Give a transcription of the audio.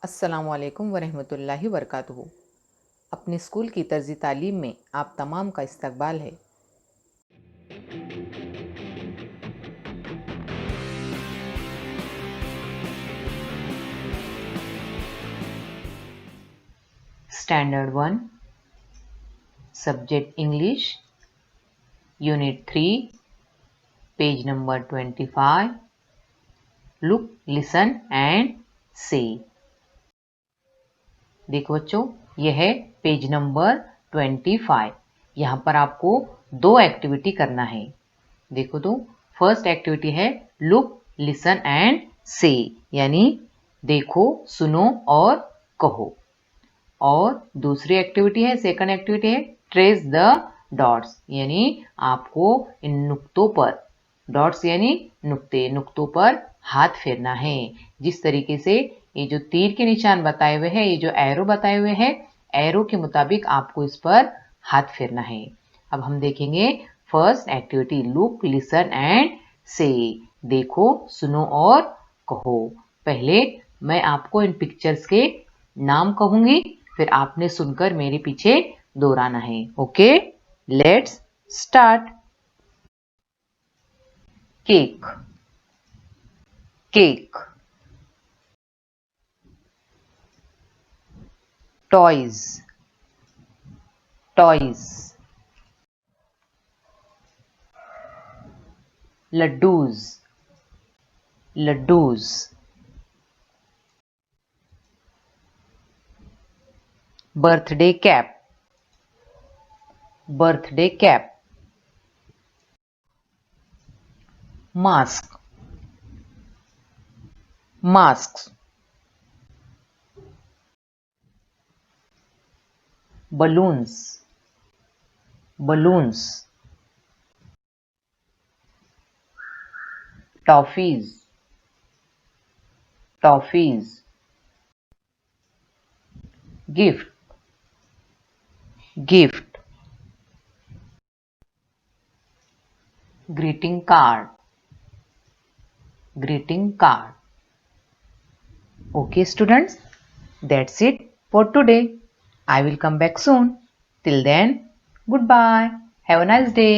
अस्सलामुअलैकुम वरहमतुल्लाहि वबरकातुहू। अपने स्कूल की तर्ज़ी तालीम में आप तमाम का इस्तकबाल है। Standard 1, subject English, unit 3, page number 25। Look, listen and से। देखो बच्चों, यह है पेज नंबर 25। यहाँ पर आपको दो एक्टिविटी करना है। देखो तो, फर्स्ट एक्टिविटी है लुक, लिसन एंड से, यानी देखो, सुनो और कहो। और दूसरी एक्टिविटी है, सेकंड एक्टिविटी है ट्रेस द डॉट्स, यानी आपको इन नुक्तों पर, डॉट्स यानी नुक्ते, नुक्तों पर हाथ फेरना है। जिस तरीके से ये जो तीर के निशान बताए हुए हैं, ये जो एरो बताए हुए हैं, एरो के मुताबिक आपको इस पर हाथ फेरना है। अब हम देखेंगे first activity, look, listen and से, देखो, सुनो और कहो। पहले मैं आपको इन पिक्चर्स के नाम कहूंगी, फिर आपने सुनकर मेरे पीछे दोहराना है। Okay, let's start. Cake, cake. Toys, toys. Laddoos, laddoos. Birthday cap, birthday cap. Mask, mask. Balloons, balloons. Toffees, toffees. Gift, gift. Greeting card, greeting card. Okay students, that's it for today. I will come back soon. Till then, goodbye. Have a nice day.